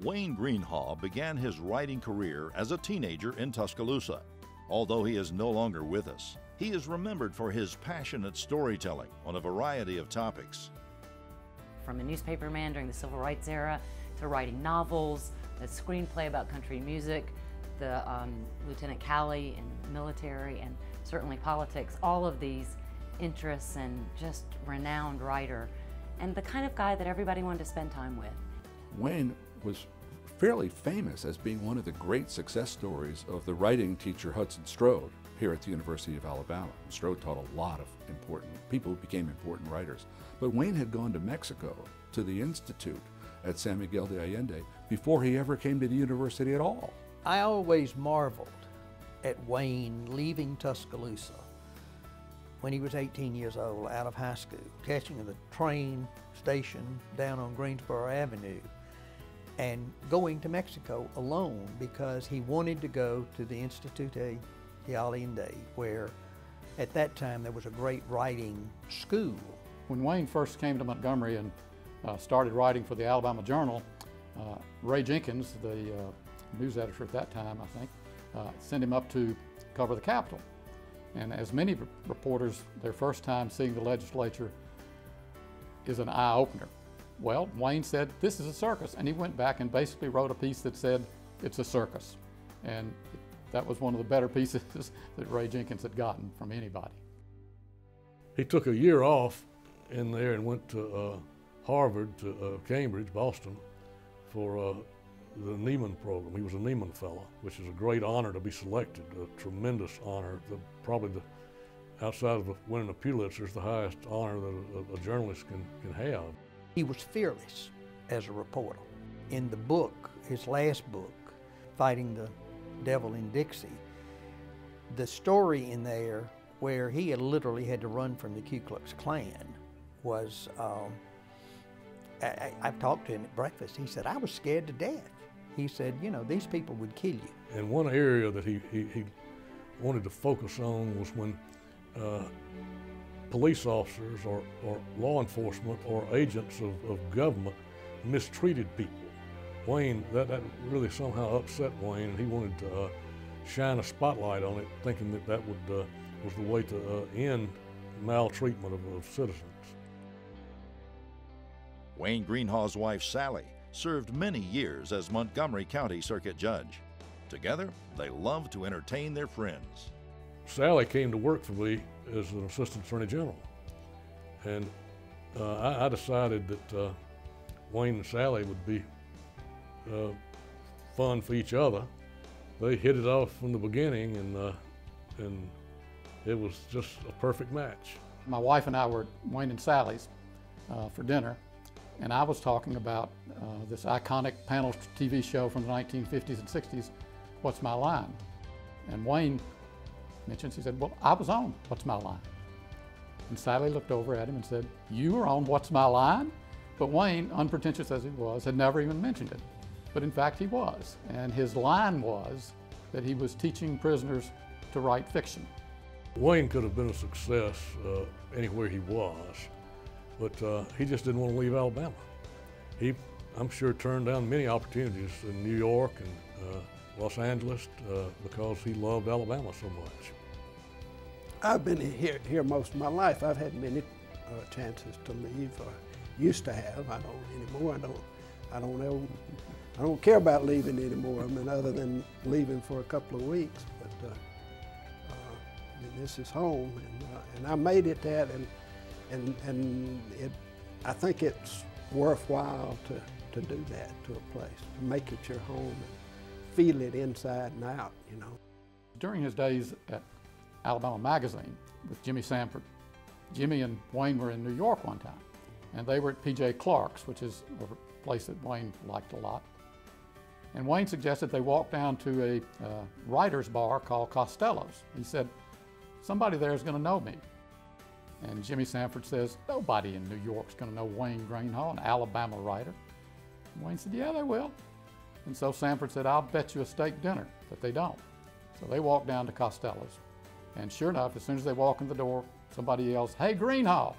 Wayne Greenhaw began his writing career as a teenager in Tuscaloosa. Although he is no longer with us, he is remembered for his passionate storytelling on a variety of topics. From a newspaper man during the Civil Rights era, to writing novels, a screenplay about country music, the Lieutenant Calley in the military, and certainly politics, all of these interests, and just renowned writer, and the kind of guy that everybody wanted to spend time with. Wayne was fairly famous as being one of the great success stories of the writing teacher Hudson Strode here at the University of Alabama. Strode taught a lot of important people who became important writers. But Wayne had gone to Mexico, to the Institute at San Miguel de Allende, before he ever came to the university at all. I always marveled at Wayne leaving Tuscaloosa when he was 18 years old, out of high school, catching the train station down on Greensboro Avenue and going to Mexico alone because he wanted to go to the Institute de Allende, where at that time there was a great writing school. When Wayne first came to Montgomery and started writing for the Alabama Journal, Ray Jenkins, the news editor at that time, I think, sent him up to cover the Capitol. And as many reporters, their first time seeing the legislature is an eye-opener. Well, Wayne said, this is a circus, and he went back and basically wrote a piece that said, it's a circus. And that was one of the better pieces that Ray Jenkins had gotten from anybody. He took a year off in there and went to Harvard, to Cambridge, Boston, for the Nieman program. He was a Nieman Fellow, which is a great honor to be selected, a tremendous honor. Probably outside of winning a Pulitzer, is the highest honor that a journalist can have. He was fearless as a reporter. In the book, his last book, Fighting the Devil in Dixie, the story in there where he had literally had to run from the Ku Klux Klan was, I've talked to him at breakfast, he said, I was scared to death. He said, you know, these people would kill you. And one area that he wanted to focus on was when police officers or law enforcement or agents of government mistreated people. Wayne, that really somehow upset Wayne, and he wanted to shine a spotlight on it, thinking that was the way to end maltreatment of citizens. Wayne Greenhaw's wife, Sally, served many years as Montgomery County Circuit Judge. Together, they loved to entertain their friends. Sally came to work for me as an assistant attorney general. And I decided that Wayne and Sally would be fun for each other. They hit it off from the beginning, and it was just a perfect match. My wife and I were at Wayne and Sally's for dinner, and I was talking about this iconic panel TV show from the 1950s and 60s, What's My Line? And Wayne mentions, he said, well, I was on What's My Line? And Sally looked over at him and said, you were on What's My Line? But Wayne, unpretentious as he was, had never even mentioned it. But in fact, he was. And his line was that he was teaching prisoners to write fiction. Wayne could have been a success anywhere he was, but he just didn't want to leave Alabama. He, I'm sure, turned down many opportunities in New York and Los Angeles because he loved Alabama so much. I've been here most of my life. I've had many chances to leave, or used to have. I don't anymore. I don't care about leaving anymore. I mean, other than leaving for a couple of weeks. But I mean, this is home, and I made it that, and I think it's worthwhile to do that to a place, to make it your home, and feel it inside and out, you know. During his days at Alabama Magazine with Jimmy Sanford, Jimmy and Wayne were in New York one time, and they were at P.J. Clark's, which is a place that Wayne liked a lot. And Wayne suggested they walk down to a writer's bar called Costello's. He said, somebody there is going to know me. And Jimmy Sanford says, nobody in New York's going to know Wayne Greenhaw, an Alabama writer. And Wayne said, yeah, they will. And so Sanford said, I'll bet you a steak dinner that they don't. So they walked down to Costello's. And sure enough, as soon as they walk in the door, somebody yells, hey, Greenhaw.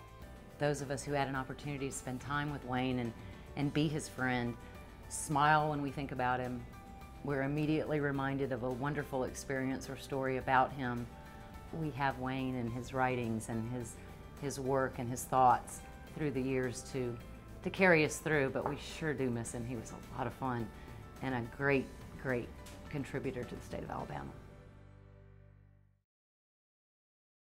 Those of us who had an opportunity to spend time with Wayne and be his friend smile when we think about him. We're immediately reminded of a wonderful experience or story about him. We have Wayne and his writings and his work and his thoughts through the years to carry us through, but we sure do miss him. He was a lot of fun and a great, great contributor to the state of Alabama.